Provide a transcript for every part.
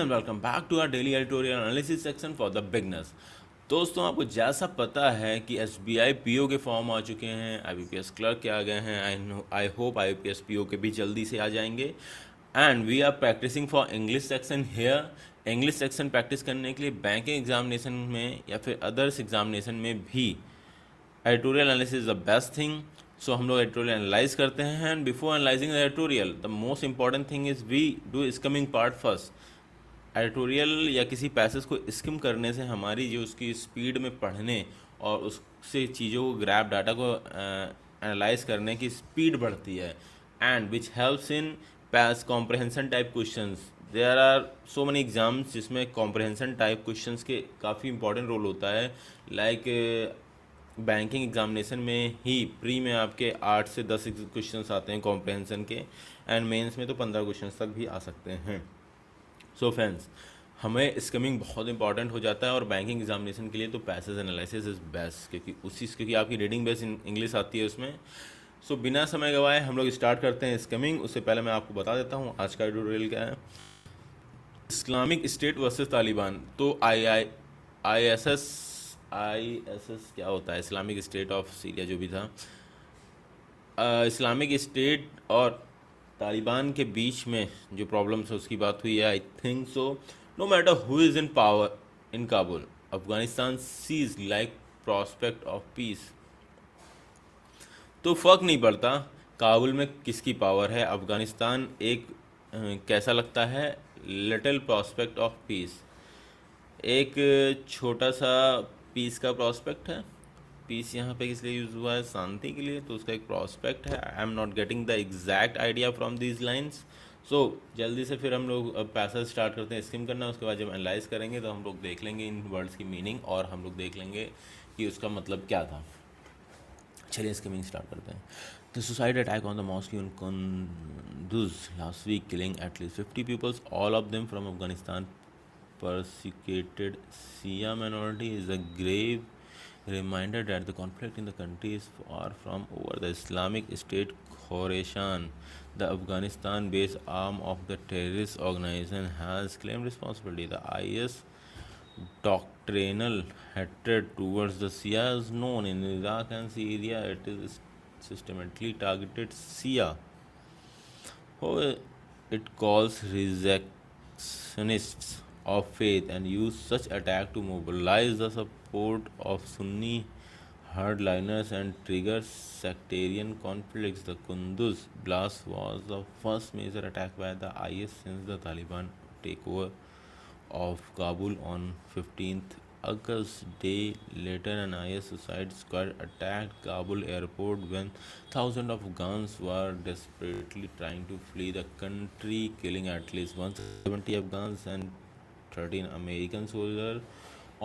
Welcome back to our daily editorial analysis section for the beginners. दोस्तों, आपको जैसा पता है कि एसबीआई पीओ के फॉर्म आ चुके हैं, आईबीपीएस क्लर्क के आ गए हैं। आई होप आईबीपीएस पीओ के भी जल्दी से आ जाएंगे। And we are practising for English section here. English section practice करने के लिए बैंकिंग एग्जामिनेशन में या फिर अदर्स एग्जामिनेशन में भी editorial analysis is the best thing. So हम लोग एडिटोरियल एनालाइज करते हैं, and before analysing the editorial the most important thing is we do skimming part first. Editorial या किसी पैसेज को स्किम करने से हमारी जो उसकी स्पीड में पढ़ने और उससे चीज़ों को ग्रैब डाटा को एनालाइज करने की स्पीड बढ़ती है, and which helps in pass comprehension type questions. There are so many exams जिसमें कॉम्प्रहेंसन टाइप क्वेश्चंस के काफ़ी इंपॉर्टेंट रोल होता है। लाइक बैंकिंग एग्जामिनेशन में ही प्री में आपके 8 से 10 क्वेश्चंस आते हैं कॉम्प्रहेंसन के, एंड मेंस में तो 15 क्वेश्चंस तक भी आ सकते हैं। सो फ्रेंड्स, हमें स्कमिंग बहुत इंपॉर्टेंट हो जाता है, और बैंकिंग एग्जामिनेशन के लिए तो पैसेज एनालिसिस इज़ बेस्ट, क्योंकि आपकी रीडिंग बेस्ड इंग्लिश आती है उसमें। सो बिना समय गवाए हम लोग स्टार्ट करते हैं स्कमिंग। उससे पहले मैं आपको बता देता हूँ आज का ट्यूटोरियल क्या है। Islamic state versus Taliban. तो आई एस एस क्या होता है? इस्लामिक स्टेट ऑफ सीरिया जो भी था, इस्लामिक स्टेट और तालिबान के बीच में जो प्रॉब्लम्स है उसकी बात हुई है, I think so. No matter who is in power in Kabul, Afghanistan sees like prospect of peace. तो फ़र्क नहीं पड़ता काबुल में किसकी पावर है, अफगानिस्तान एक कैसा लगता है, लिटिल प्रॉस्पेक्ट ऑफ पीस। एक छोटा सा पीस का प्रॉस्पेक्ट है। पीस यहाँ पे किस लिए यूज़ हुआ है? शांति के लिए, तो उसका एक प्रॉस्पेक्ट है। I am not getting the exact idea from these lines. So जल्दी से फिर हम लोग पैसेज स्टार्ट करते हैं स्किम करना। उसके बाद जब एनालाइज करेंगे तो हम लोग देख लेंगे इन वर्ड्स की मीनिंग, और हम लोग देख लेंगे कि उसका मतलब क्या था। चलिए स्किमिंग स्टार्ट करते हैं। The suicide attack on the mosque in Kunduz last week, killing at least 50 peoples, all of them from Afghanistan persecuted Shia minority, is a grave reminder that the conflict in the country is far from over. The Islamic State Khorasan, the Afghanistan-based arm of the terrorist organization, has claimed responsibility. The IS doctrinal hatred towards the Shia is known in Iraq and Syria. It is systematically targeted Shia, who it calls rejectionists of faith, and use such attack to mobilize the support of Sunni hardliners and trigger sectarian conflicts. The Kunduz blast was the first major attack by the IS since the Taliban takeover of Kabul on 15th August. Day later, an IS suicide squad attacked Kabul airport when thousands of Afghans were desperately trying to flee the country, killing at least 170 Afghans and 13 American soldiers.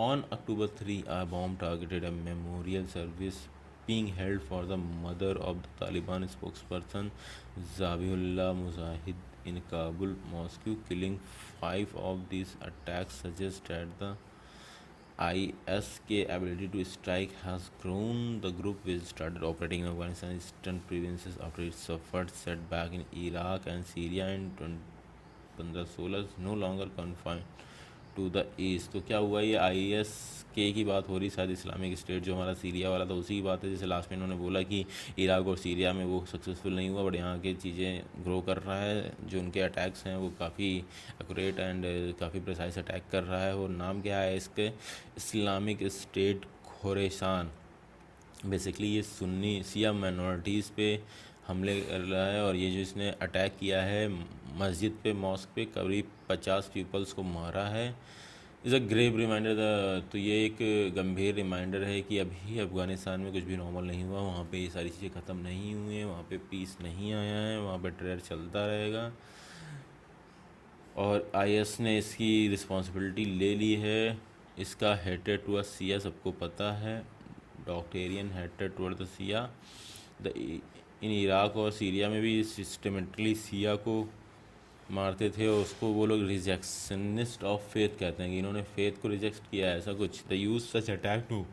On October 3, a bomb targeted a memorial service being held for the mother of the Taliban spokesperson Zabihullah Mujahid in Kabul mosque, killing 5 of these attacks suggest that the ISK ability to strike has grown. The group, which started operating in Afghanistan eastern provinces after it suffered setback in Iraq and Syria in 2016, is no longer confined to the east. तो क्या हुआ, ये ISK की बात हो रही, शायद Islamic state जो हमारा सीरिया वाला था उसी की बात है। जैसे लास्ट में इन्होंने बोला कि इराक और सीरिया में वो सक्सेसफुल नहीं हुआ, बट यहाँ की चीज़ें ग्रो कर रहा है। जो उनके अटैक्स हैं वो काफ़ी एक्यूरेट एंड काफ़ी प्रिसाइज अटैक कर रहा है। और नाम क्या है इसके? Islamic state खोरेसान। बेसिकली ये सुन्नी शिया माइनॉरिटीज़ पे हमले कर रहा है, और ये जो इसने अटैक किया है मस्जिद पे, मॉस्क पे, करीब 50 पीपल्स को मारा है। Is a grave reminder. तो ये एक गंभीर रिमाइंडर है कि अभी अफ़गानिस्तान में कुछ भी नॉर्मल नहीं हुआ, वहाँ पे ये सारी चीज़ें ख़त्म नहीं हुई हैं, वहाँ पे पीस नहीं आया है, वहाँ पे टेरर चलता रहेगा, और IS ने इसकी रिस्पॉन्सिबिलिटी ले ली है। इसका हेटेड टू सिया सबको पता है, doctrinaire hated toward the Shia. The in Iraq और सीरिया में भी सिस्टमेटिकली सिया को मारते थे, और उसको वो लोग रिजेक्शनिस्ट ऑफ फेथ कहते हैं कि इन्होंने फेथ को रिजेक्ट किया है, ऐसा कुछ। The use such attack to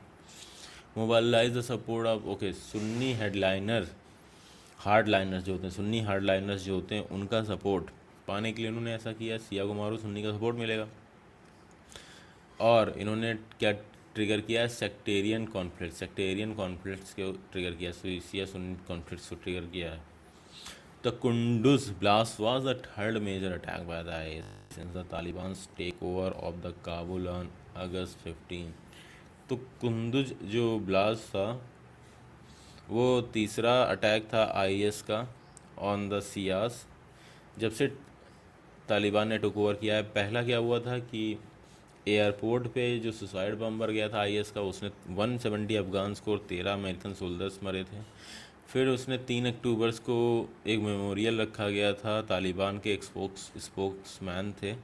mobilise the support of Sunni headliner hard liners जो होते हैं, सुन्नी हार्ड लाइनर्स जो होते हैं, उनका सपोर्ट पाने के लिए उन्होंने ऐसा किया, सिया को मारो सुन्नी का सपोर्ट मिलेगा। और इन्होंने क्या ट्रिगर किया, सेक्टेरियन कॉन्फ्लिक्ट्स को ट्रिगर किया, सिया सुन्नी कॉन्फ्लिक्ट्स को ट्रिगर किया है। The Kunduz blast was the third major attack by the IS since the Taliban's takeover of the Kabul on August 15। तो कुंदुज जो ब्लास्ट था वो तीसरा अटैक था आईएस का ऑन द सियास, जब से तालिबान ने टेक ओवर किया है। पहला क्या हुआ था कि एयरपोर्ट पे जो सुसाइड बम्बर गया था आईएस का, उसने 170 अफगान्स को और 13 अमेरिकन सोल्जर्स मरे थे। फिर उसने 3 अक्टूबर को एक मेमोरियल रखा गया था, तालिबान के एक स्पोक्समैन थे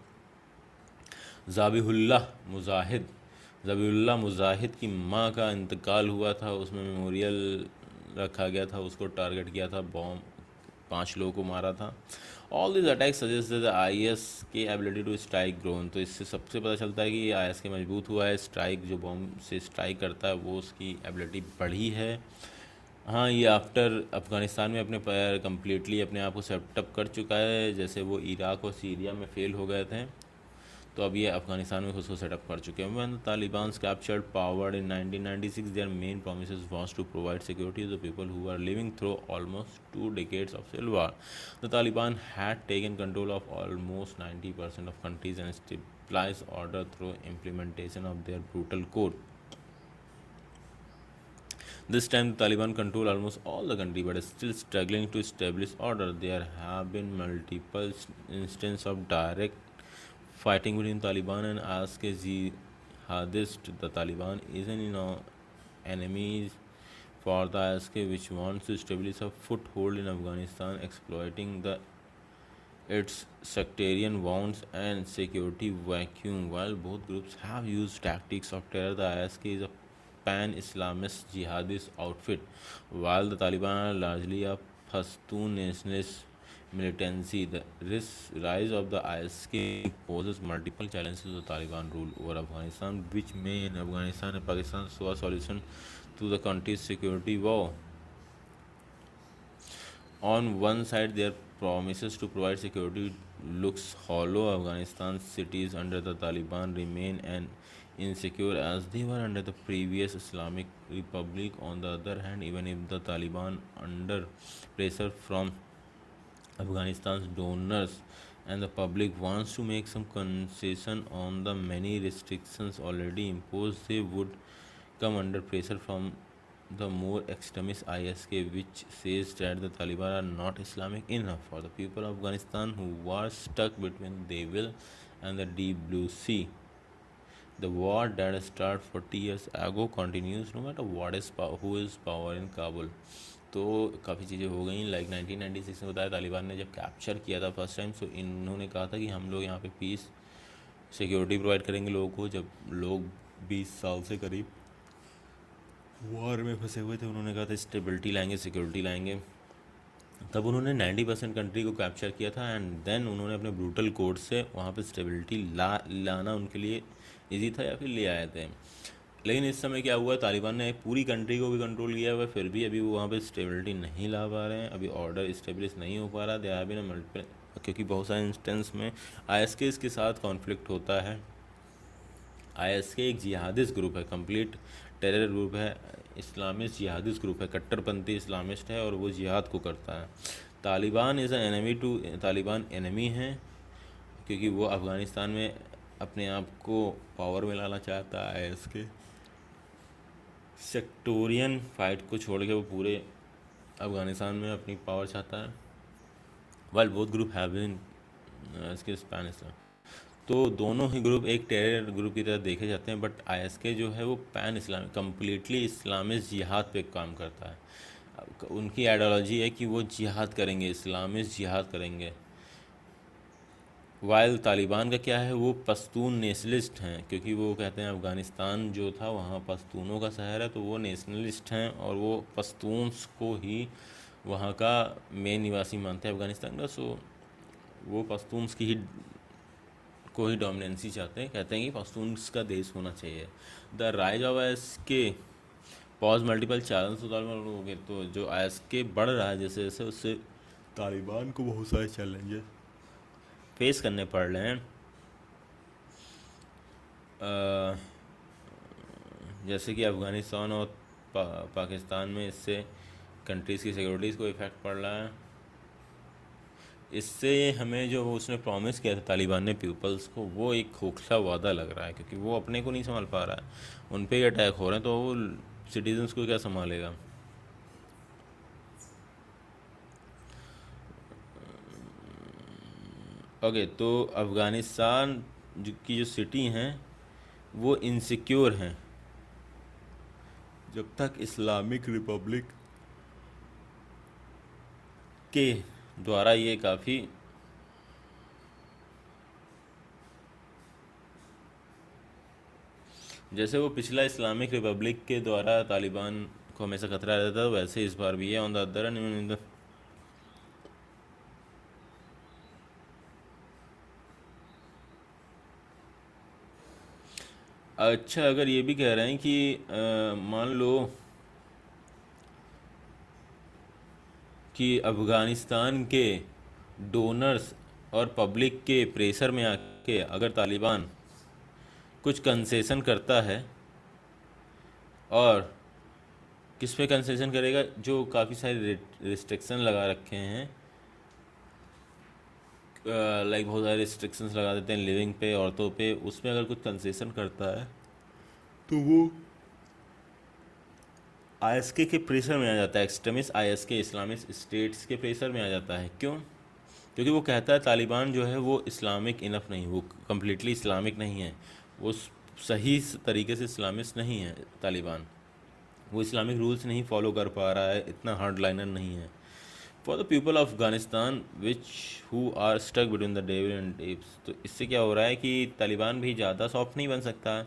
ज़बीहुल्लाह मुजाहिद की माँ का इंतकाल हुआ था, उसमें मेमोरियल रखा गया था, उसको टारगेट किया था, बॉम्ब 5 लोगों को मारा था। All this attack suggest the IS K ability to strike grown. तो इससे सबसे पता चलता है कि आईएस के मजबूत हुआ है, स्ट्राइक जो बॉम्ब से स्ट्राइक करता है वो उसकी एबिलिटी बढ़ी है। हाँ, ये आफ्टर अफ़गानिस्तान में अपने कम्प्लीटली अपने आप को सेटअप कर चुका है, जैसे वो इराक और सीरिया में फेल हो गए थे, तो अब ये अफगानिस्तान में खुद को सेटअप कर चुके हैं। When the Taliban captured power in 1996, their main promises was to provide security to the people who were living through almost 2 decades of civil war. The Taliban had taken control of almost 90% of countries and stabilized order through implementation of their brutal code. This time, the Taliban control almost all the country, but is still struggling to establish order. There have been multiple instances of direct fighting between Taliban and IS jihadists. The Taliban is an enemy for the IS, which wants to establish a foothold in Afghanistan, exploiting its sectarian wounds and security vacuum. While both groups have used tactics of terror, the IS is a pan-Islamist jihadist outfit, while the Taliban are largely a Pashtun nationalist militancy. The rise of the IS poses multiple challenges to the Taliban rule over Afghanistan, which may in Afghanistan and Pakistan show a solution to the country's security war. On one side, their promises to provide security looks hollow. Afghanistan's cities under the Taliban remain insecure as they were under the previous Islamic Republic. On the other hand, even if the Taliban, under pressure from Afghanistan's donors and the public, wants to make some concession on the many restrictions already imposed, they would come under pressure from the more extremist ISK, which says that the Taliban are not Islamic enough for the people of Afghanistan who are stuck between the devil and the deep blue sea. The war that started 40 years ago continues no matter who is power in Kabul. तो काफ़ी चीज़ें हो गई, like 1996 में बताया तालिबान ने जब capture किया था फर्स्ट टाइम, सो इन्होंने कहा था कि हम लोग यहाँ पे पीस सिक्योरिटी प्रोवाइड करेंगे लोगों को। जब लोग 20 साल से करीब वॉर में फंसे हुए थे, उन्होंने कहा था स्टेबिलिटी लाएंगे, सिक्योरिटी लाएंगे। तब उन्होंने 90% कंट्री को कैप्चर किया था एंड देन उन्होंने अपने ब्रूटल कोड से वहाँ पे स्टेबिलिटी लाना उनके लिए इजी था या फिर ले आए थे। लेकिन इस समय क्या हुआ, तालिबान ने पूरी कंट्री को भी कंट्रोल किया हुआ है, फिर भी अभी वो वहाँ पे स्टेबिलिटी नहीं ला पा रहे हैं, अभी ऑर्डर इस्टेब्लिश नहीं हो पा रहा। दे आर बीन मल्टीपल, क्योंकि बहुत सारे इंस्टेंस में ISK इसके साथ कॉन्फ्लिक्ट होता है। ISK एक जिहादिस्ट ग्रुप है, कंप्लीट टेरर ग्रुप है, इस्लामिस्ट जिहादिस्ट ग्रुप है, कट्टरपंथी इस्लामिस्ट है और वो जिहाद को करता है। तालिबान तालिबान एनिमी है क्योंकि वो अफ़गानिस्तान में अपने आप को पावर में लाना चाहता है। ISK सेक्टोरियन फाइट को छोड़ के वो पूरे अफ़गानिस्तान में अपनी पावर चाहता है। While both group have been इसके स्पेनिश। तो दोनों ही ग्रुप एक टेरर ग्रुप की तरह देखे जाते हैं, बट ISK जो है वो पैन इस्लामिक, कम्प्लीटली इस्लामिस्ट जिहाद पे काम करता है। उनकी आइडियोलॉजी है कि वो जिहाद करेंगे, इस्लामिस्ट जिहाद करेंगे। वाइल तालिबान का क्या है, वो पश्तून नेशनलिस्ट हैं, क्योंकि वो कहते हैं अफ़गानिस्तान जो था वहाँ पश्तूनों का शहर है, तो वो नेशनलिस्ट हैं और वो पश्तून्स को ही वहाँ का मेन निवासी मानते हैं अफ़गानिस्तान का। सो वो पश्तून्स की ही डोमिनेंसी चाहते हैं, कहते हैं कि पश्तून्स का देश होना चाहिए। The rise of ISK pause multiple challenge हो गए, तो जो ISK बढ़ रहा है जैसे जैसे, उससे तालिबान को बहुत सारे चैलेंजेस फेस करने पड़ रहे हैं, जैसे कि अफ़गानिस्तान और पाकिस्तान में, इससे कंट्रीज़ की सिक्योरिटीज़ को इफ़ेक्ट पड़ रहा है। इससे हमें जो वो उसने प्रॉमिस किया था तालिबान ने पीपल्स को, वो एक खोखला वादा लग रहा है, क्योंकि वो अपने को नहीं संभाल पा रहा है, उन पे ही अटैक हो रहे हैं, तो वो सिटीजन्स को क्या संभालेगा। ओके, तो अफ़गानिस्तान की जो सिटी हैं वो इनसिक्योर हैं जब तक इस्लामिक रिपब्लिक के द्वारा ये काफ़ी, जैसे वो पिछला इस्लामिक रिपब्लिक के द्वारा तालिबान को हमेशा खतरा रहता था, वैसे इस बार भी है। ऑन द अदर एंड, अच्छा, अगर ये भी कह रहे हैं कि मान लो कि अफ़गानिस्तान के डोनर्स और पब्लिक के प्रेशर में आके अगर तालिबान कुछ कंसेशन करता है, और किस पे कंसेशन करेगा, जो काफ़ी सारे रिस्ट्रिक्शन लगा रखे हैं, लाइक बहुत सारे रिस्ट्रिक्शंस लगा देते हैं लिविंग पे, औरतों पे, उसमें अगर कुछ कंसेशन करता है तो वो आईएसके के प्रेशर में आ जाता है, एक्सट्रीमिस्ट आईएसके, इस्लामिक स्टेट्स के प्रेशर में आ जाता है। क्यों? क्योंकि वो कहता है तालिबान जो है वो इस्लामिक इनफ नहीं, वो कम्प्लीटली इस्लामिक नहीं है, वो सही तरीके से इस्लामिस्ट नहीं है तालिबान, वो इस्लामिक रूल्स नहीं फॉलो कर पा रहा है, इतना हार्ड लाइनर नहीं है। For the people of Afghanistan which who are stuck between the devil and tips, तो इससे क्या हो रहा है कि तालिबान भी ज़्यादा सॉफ्ट नहीं बन सकता।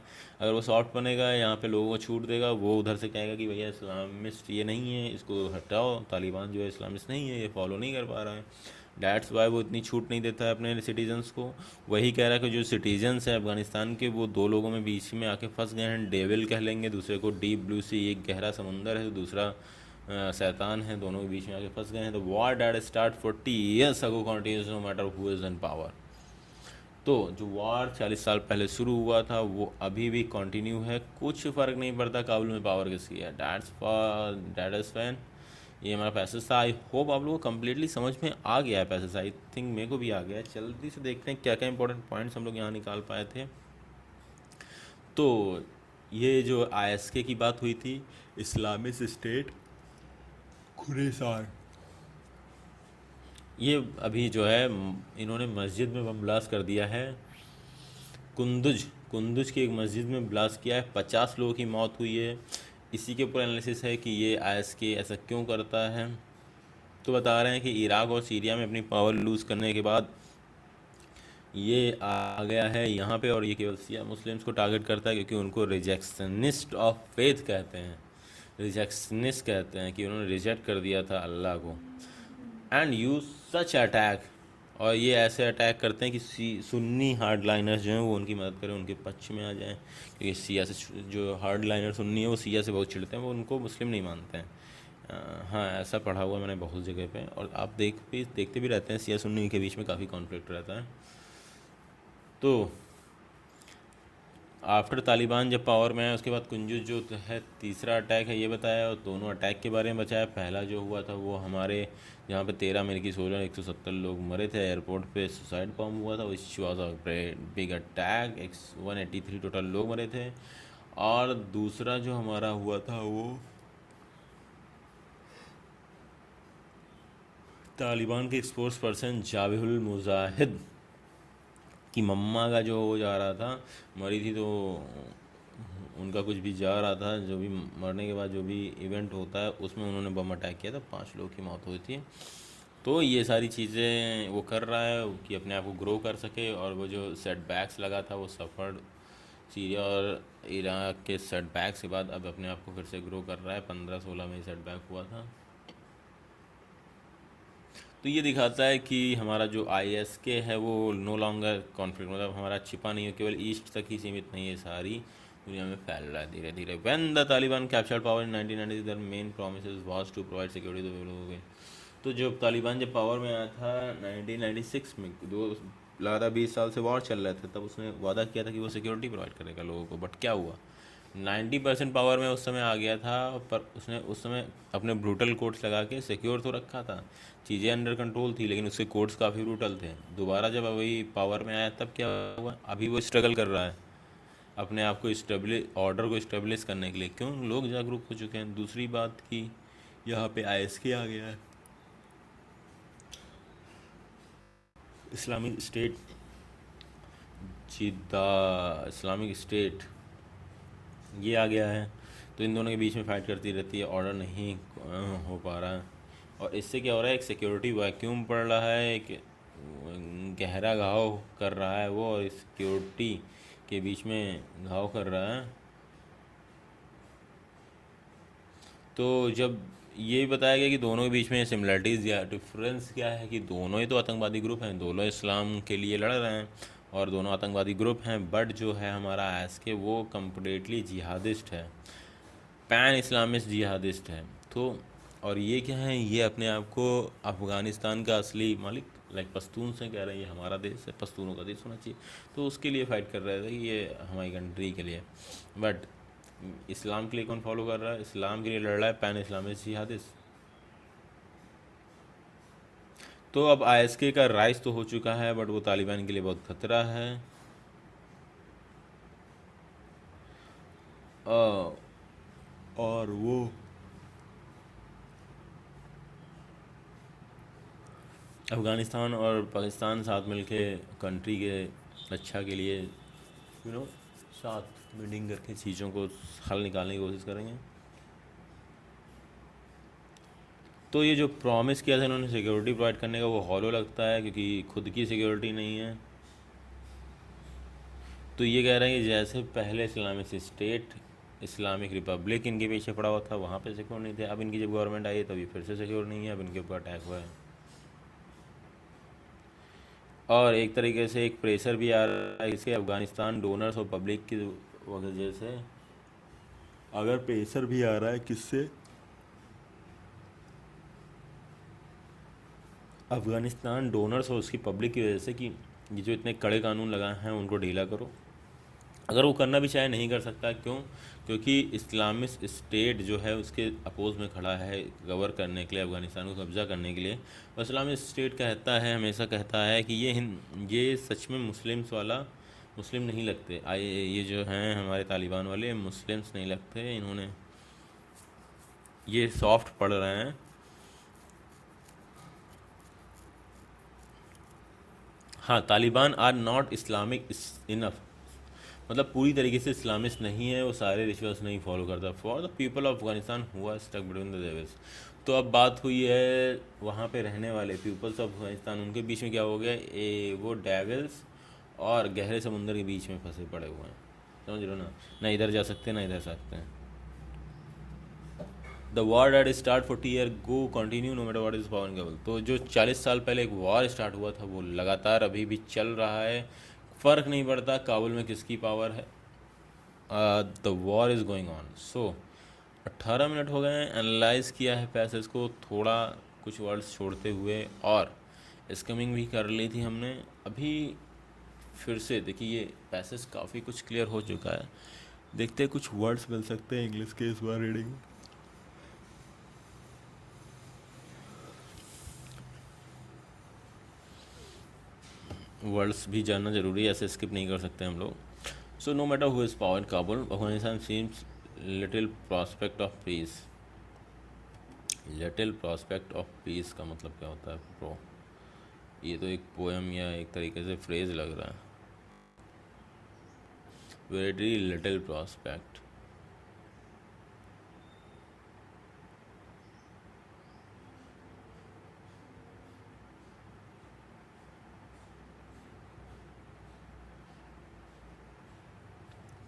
अगर वो सॉफ्ट बनेगा, यहाँ पे लोगों को छूट देगा, वो उधर से कहेगा कि भैया इस्लामिस्ट ये नहीं है, इसको हटाओ, तालिबान जो है इस्लामिस्ट नहीं है, ये फॉलो नहीं कर पा रहा है, डैट्स वाई वो इतनी छूट नहीं देता है अपने सिटीजन्स को। वही कह रहा है कि जो सिटीजन्स हैं अफगानिस्तान के, वो दो लोगों में बीच में आके फंस गए हैं, डेविल कह लेंगे दूसरे को, डीप ब्लू सी एक गहरा समुंदर है, तो दूसरा शैतान है, दोनों के बीच में आके फंस गए हैं। तो war that start 40 years ago continues no matter who is in power. तो जो वॉर 40 साल पहले शुरू हुआ था वो अभी भी कंटिन्यू है, कुछ फ़र्क नहीं पड़ता काबुल में पावर किसकी है। डैट इज़ फैन, ये हमारा पैसेज था। आई होप आप लोगों को कम्प्लीटली समझ में आ गया है पैसेज, आई थिंक मेरे को भी आ गया है। जल्दी से देखते हैं क्या क्या इंपॉर्टेंट पॉइंट्स हम लोग यहाँ निकाल पाए थे। तो ये जो आईएसके की बात हुई थी, इस्लामिक स्टेट खुरेसान, ये अभी जो है इन्होंने मस्जिद में बम ब्लास्ट कर दिया है। कुंदुज कुंदुज की एक मस्जिद में ब्लास्ट किया है, 50 लोगों की मौत हुई है। इसी के ऊपर एनालिसिस है कि ये आईएसके ऐसा क्यों करता है। तो बता रहे हैं कि इराक और सीरिया में अपनी पावर लूज़ करने के बाद ये आ गया है यहाँ पे, और ये केवल शिया मुस्लिम्स को टारगेट करता है, क्योंकि उनको रिजेक्शनिस्ट ऑफ फेथ कहते हैं, रिजेक्शनिस्ट कहते हैं कि उन्होंने रिजेक्ट कर दिया था अल्लाह को। एंड यूज सच अटैक, और ये ऐसे अटैक करते हैं कि सुन्नी हार्ड लाइनर्स जो हैं वो उनकी मदद करें, उनके पक्ष में आ जाएं, क्योंकि सिया से जो हार्ड लाइनर सुन्नी है वो सिया से बहुत चिढ़ते हैं, वो उनको मुस्लिम नहीं मानते हैं। हाँ, ऐसा पढ़ा हुआ मैंने बहुत जगह पे, और आप देखते भी रहते हैं सिया सुन्नी के बीच में काफ़ी कॉन्फ्लिक्ट रहता है। तो आफ्टर तालिबान जब पावर में आया उसके बाद कुंजुज जो है तीसरा अटैक है ये बताया, और दोनों अटैक के बारे में बताया। पहला जो हुआ था वो हमारे जहाँ पे 13 अमेरिकी सोल्जर 170 लोग मरे थे, एयरपोर्ट पे सुसाइड बॉम्ब हुआ था, which was a big attack, 183 total लोग मरे थे। और दूसरा जो हमारा हुआ था वो तालिबान के स्पोर्ट्स पर्सन जाबिहुल मुजाहिद की मम्मा का जो हो जा रहा था, मरी थी, तो उनका कुछ भी जा रहा था, जो भी मरने के बाद जो भी इवेंट होता है उसमें उन्होंने बम अटैक किया था, 5 लोगों की मौत हुई थी। तो ये सारी चीज़ें वो कर रहा है कि अपने आप को ग्रो कर सके, और वो जो सेटबैक्स लगा था वो सफ़र्ड, सीरिया और इराक के सेटबैक्स के बाद अब अपने आप को फिर से ग्रो कर रहा है। 15-16 में सेटबैक हुआ था। तो ये दिखाता है कि हमारा जो आईएसके है वो नो लॉन्गर कॉन्फ्लिक्ट, मतलब हमारा छिपा नहीं है, केवल ईस्ट तक ही सीमित नहीं है, सारी दुनिया में फैल रहा है धीरे धीरे। When the Taliban capture power in 1990 their main promise was to provide security. तो जब तालिबान जब पावर में आया था 1996 में, लगातार 20 साल से वॉर चल रहे थे, तब उसने वादा किया था कि वो सिक्योरिटी प्रोवाइड करेगा लोगों को, बट क्या हुआ? 90% पावर में उस समय आ गया था, पर उसने उस समय अपने ब्रूटल कोर्ट्स लगा के सिक्योर तो रखा था, चीज़ें अंडर कंट्रोल थी, लेकिन उसके कोर्ट्स काफ़ी ब्रूटल थे। दोबारा जब अभी पावर में आया तब क्या हुआ? अभी वो स्ट्रगल कर रहा है अपने आप को स्टेब्लिश, ऑर्डर को स्टेब्लिश करने के लिए। क्यों? लोग जागरूक हो चुके हैं। दूसरी बात की यहाँ पे आईएसके आ गया है, इस्लामिक स्टेट, जिद्दा इस्लामिक स्टेट, ये आ गया है। तो इन दोनों के बीच में फाइट करती रहती है, ऑर्डर नहीं हो पा रहा है। और इससे क्या हो रहा है? एक सिक्योरिटी वैक्यूम पड़ रहा है, एक गहरा घाव कर रहा है वो, और सिक्योरिटी के बीच में घाव कर रहा है। तो जब ये बताया गया कि दोनों के बीच में सिमिलरिटीज़ या डिफरेंस क्या है, कि दोनों ही तो आतंकवादी ग्रुप हैं, दोनों इस्लाम के लिए लड़ रहे हैं और दोनों आतंकवादी ग्रुप हैं, बट जो है हमारा एसके वो कम्प्लीटली जिहादिस्ट है, पैन इस्लामिस्ट जिहादिस्ट है। तो और ये क्या है? ये अपने आप को अफ़गानिस्तान का असली मालिक, लाइक पश्तून से कह रहे हैं ये हमारा देश है, पश्तूनों का देश होना चाहिए, तो उसके लिए फ़ाइट कर रहे थे कि ये हमारी कंट्री के लिए। बट इस्लाम के लिए कौन फॉलो कर रहा है? इस्लाम के लिए लड़ रहा है पैन इस्लामिस्ट जिहादिस्ट। तो अब आईएसके का राइज तो हो चुका है, बट वो तालिबान के लिए बहुत खतरा है। और वो अफ़गानिस्तान और पाकिस्तान साथ मिलके कंट्री के अच्छा के लिए साथ मीटिंग करके चीज़ों को हल निकालने की कोशिश करेंगे। तो ये जो प्रॉमिस किया था इन्होंने सिक्योरिटी प्रोवाइड करने का, वो हॉलो लगता है, क्योंकि खुद की सिक्योरिटी नहीं है। तो ये कह रहे हैं कि जैसे पहले इस्लामिक स्टेट, इस्लामिक रिपब्लिक इनके पीछे पड़ा हुआ था, वहाँ पे सिक्योर नहीं थे, अब इनकी जब गवर्नमेंट आई है तभी फिर से सिक्योर नहीं है, अब इनके ऊपर अटैक हुआ है। और एक तरीके से एक प्रेशर भी आ रहा है इसके अफ़गानिस्तान डोनर्स और पब्लिक की वजह से। अगर प्रेशर भी आ रहा है किससे? अफ़गानिस्तान डोनर्स और उसकी पब्लिक की वजह से, कि ये जो इतने कड़े कानून लगाए हैं उनको ढीला करो। अगर वो करना भी चाहे नहीं कर सकता। क्यों? क्योंकि इस्लामिक स्टेट जो है उसके अपोज में खड़ा है कवर करने के लिए, अफ़गानिस्तान को कब्ज़ा करने के लिए। और इस्लामिक स्टेट कहता है, हमेशा कहता है कि ये सच में मुस्लिम्स वाला, मुस्लिम नहीं लगते। ये जो हैं हमारे तालिबान वाले मुस्लिम्स नहीं लगते, इन्होंने ये सॉफ्ट पढ़ रहे हैं। हाँ, Taliban are not Islamic enough, मतलब पूरी तरीके से इस्लामिस्ट नहीं है, वो सारे रिचुअल्स नहीं फॉलो करता। For the people of Afghanistan who are stuck between the devils. तो अब बात हुई है वहाँ पे रहने वाले पीपल्स ऑफ अफगानिस्तान, उनके बीच में क्या हो गया? वो डेविल्स और गहरे समुंदर के बीच में फंसे पड़े हुए हैं। समझ रहे हो ना? ना इधर जा सकते ना इधर सकते हैं। The war that start 40 year go continue no matter what is power in Kabul. तो जो 40 साल पहले एक वॉर स्टार्ट हुआ था वो लगातार अभी भी चल रहा है, फ़र्क नहीं पड़ता काबुल में किसकी पावर है। The war is going on. So 18 minute हो गए हैं, एनालाइज़ किया है पैसेज को थोड़ा, कुछ वर्ड्स छोड़ते हुए, और स्किमिंग भी कर ली थी हमने। अभी फिर से देखिए, ये पैसेज काफ़ी कुछ क्लियर हो चुका है। देखते हैं कुछ वर्ड्स मिल सकते हैं इंग्लिश के इस बार रीडिंग। वर्ड्स भी जानना ज़रूरी है, ऐसे स्किप नहीं कर सकते हम लोग। So no matter who is power in Kabul, Afghanistan seems little prospect of peace. Little prospect of peace का मतलब क्या होता है प्रो? ये तो एक पोएम या एक तरीके से फ्रेज लग रहा है। Very little prospect.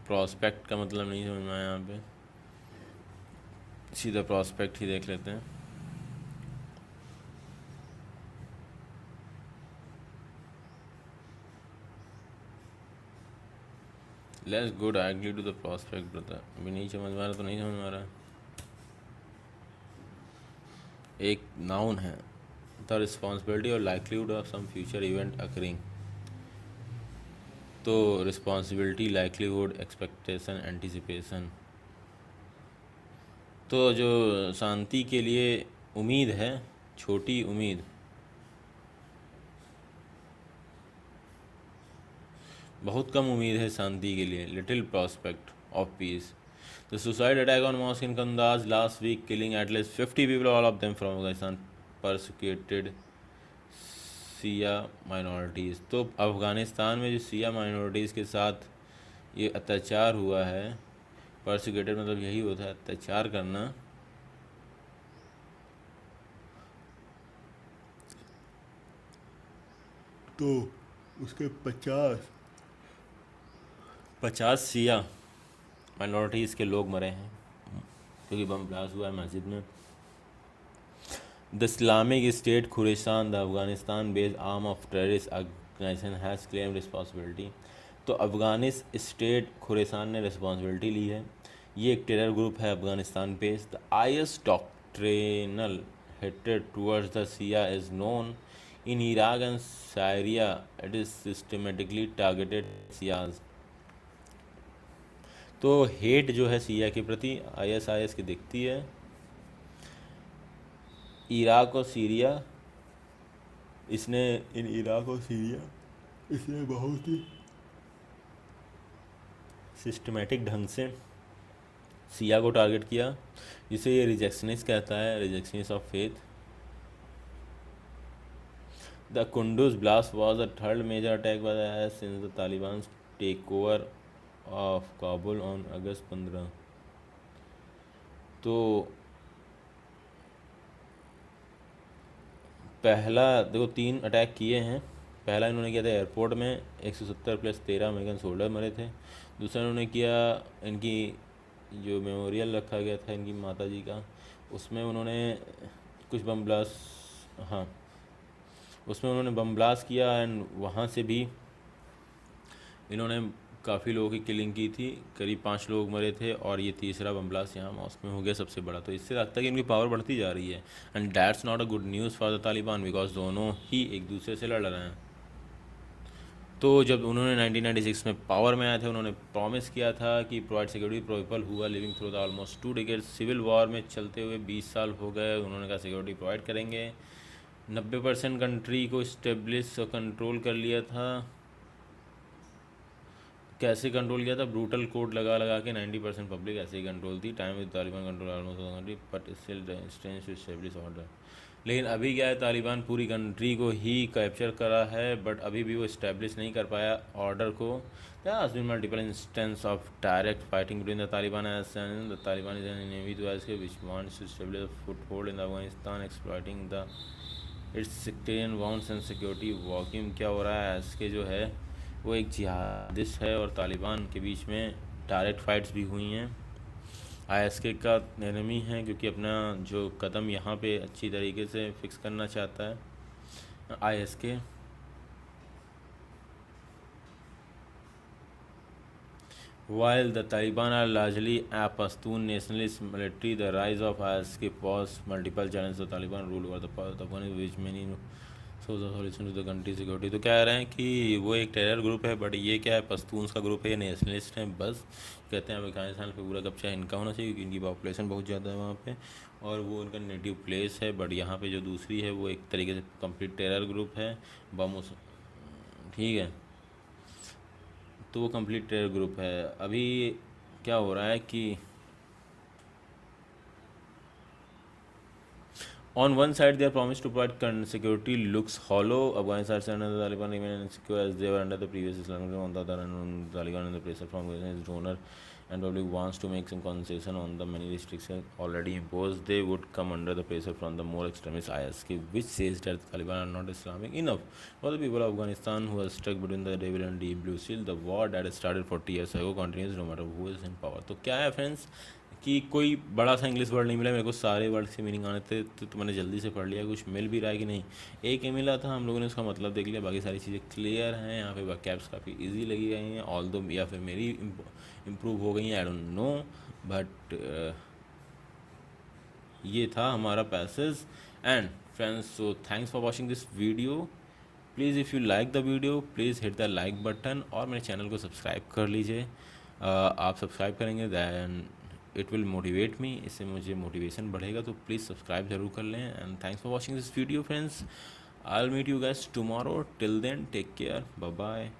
प्रॉस्पेक्ट का मतलब नहीं समझ में आया यहाँ पे, सीधा प्रॉस्पेक्ट ही देख लेते हैं। Let's go directly to the prospect brother. अभी नहीं समझ में आ रहा तो नहीं समझ में आ रहा है। एक नाउन है, द रिस्पॉन्सिबिलिटी और likelihood of some future event occurring. तो रिस्पॉन्सिबिलिटी, लाइक्लीहुड, एक्सपेक्टेशन, एंटिसिपेशन। तो जो शांति के लिए उम्मीद है, छोटी उम्मीद, बहुत कम उम्मीद है शांति के लिए, little prospect of peace. The suicide attack on mosque in Kunduz last week killing at least 50 people, all of them from Afghanistan, persecuted Shia minorities. तो अफ़गानिस्तान में जो सिया माइनॉरिटीज़ के साथ ये अत्याचार हुआ है, परसिक्यूटेड मतलब यही होता है अत्याचार करना, तो उसके 50 सिया माइनॉरिटीज़ के लोग मरे हैं क्योंकि बम ब्लास्ट हुआ है मस्जिद में। The Islamic State Khorasan, the Afghanistan based arm of terrorist organisation, has claim responsibility. तो अफगानिस स्टेट खुरासान ने रिस्पॉन्सिबिलिटी ली है। ये एक टेरर ग्रुप है Afghanistan based. The IS doctrinal hatred towards the Shia is known in Iraq and Syria, it is systematically targeted Shias. तो hate जो है सिया के प्रति आईएस की दिखती है। इराक और सीरिया, इसने बहुत ही सिस्टमेटिक ढंग से सिया को टारगेट किया, जिसे ये रिजेक्शनिस्ट कहता है, rejectionist of faith. The Kunduz blast was the third major attack by the IS since the Taliban take over of Kabul on August 15। तो पहला देखो 3 अटैक किए हैं। पहला इन्होंने किया था एयरपोर्ट में, 170 प्लस 13 अमेरिकन सोल्डर मरे थे। दूसरा इन्होंने किया, इनकी जो मेमोरियल रखा गया था इनकी माता जी का, उसमें उन्होंने कुछ बम ब्लास्ट, हाँ उसमें उन्होंने बम ब्लास्ट किया एंड वहाँ से भी इन्होंने काफ़ी लोगों की किलिंग की थी, करीब 5 लोग मरे थे। और ये तीसरा बम ब्लास्ट यहाँ मॉस्क में हो गया सबसे बड़ा। तो इससे लगता है कि इनकी पावर बढ़ती जा रही है and that's not a good news for the Taliban because दोनों ही एक दूसरे से लड़ रहे हैं। तो जब उन्होंने 1996 में पावर में आए थे, उन्होंने प्रॉमिस किया था कि provide security people who are living through the almost 2 decades. Civil war में चलते हुए 20 साल हो गए, उन्होंने कहा सिक्योरिटी प्रोवाइड करेंगे। 90% कंट्री को इस्टेब्लिश और कंट्रोल कर लिया था। कैसे कंट्रोल किया था? ब्रूटल कोड लगा लगा के 90% पब्लिक ऐसे ही कंट्रोल थी। Time with Taliban control almost country but still strange to establish order. लेकिन अभी क्या है, तालिबान पूरी कंट्री को ही कैप्चर करा है बट अभी भी वो इस्टेब्लिश नहीं कर पाया ऑर्डर को। There has been multiple instance of direct fighting between the Taliban and the Taliban is an enemy to S K which wants to establish a foothold in Afghanistan exploiting the its sectarian wants and security vacuum. क्या हो रहा है, S के जो है वो एक jihadist है और तालिबान के बीच में डायरेक्ट फाइट्स भी हुई हैं। आईएसके का एनिमी है क्योंकि अपना जो कदम यहाँ पे अच्छी तरीके से फिक्स करना चाहता है आईएसके। While the Taliban are largely a Pashtun nationalist military, the rise of ISK posed multiple challenges to Taliban rule over the power of Afghanistan, which many sources of solution to the country security। तो कह रहे हैं कि वो एक terror group है but ये क्या है, पश्तून्स का ग्रुप है, ये नेशनलिस्ट हैं। बस कहते हैं अफगानिस्तान पे पूरा कब्जा इनका होना चाहिए क्योंकि इनकी पॉपुलेशन बहुत ज़्यादा है वहाँ पे और वो उनका नेटिव प्लेस है। बट यहाँ पे जो दूसरी है वो एक तरीके से कंप्लीट टेरर ग्रुप है, बम उस, ठीक है, तो वो कंप्लीट टेरर ग्रुप है। अभी क्या हो रहा है कि on one side their promise to provide security looks hollow. Afghanistan and the Taliban remain insecure as they were under the previous Islamic regime. On the other hand, the Taliban and the pressure from its donor and public wants to make some concession on the many restrictions already imposed. They would come under the pressure from the more extremist ISK, which says that the Taliban are not Islamic enough for the people of Afghanistan who are stuck between the devil and deep blue. Still, the war that started 40 years ago continues no matter who is in power. तो क्या है friends कि कोई बड़ा सा English word नहीं मिला मेरे को, सारे वर्ड से मीनिंग आने थे तो मैंने जल्दी से पढ़ लिया। कुछ मिल भी रहा है कि नहीं, एक ही मिला था, हम लोगों ने उसका मतलब देख लिया, बाकी सारी चीज़ें क्लियर हैं। यहाँ पे कैप्स काफ़ी इजी लगी गई हैं, ऑल दो या फिर मेरी इम्प्रूव हो गई हैं, आई डोंट नो, बट ये था हमारा passage. And friends, so thanks for watching this video please if you like the video please hit the like button और मेरे चैनल को सब्सक्राइब कर लीजिए। आप सब्सक्राइब करेंगे then it will motivate me, इससे मुझे मोटिवेशन बढ़ेगा, तो प्लीज़ सब्सक्राइब ज़रूर कर लें। And thanks for watching this video friends. I will meet you guys tomorrow, till then take care, bye bye.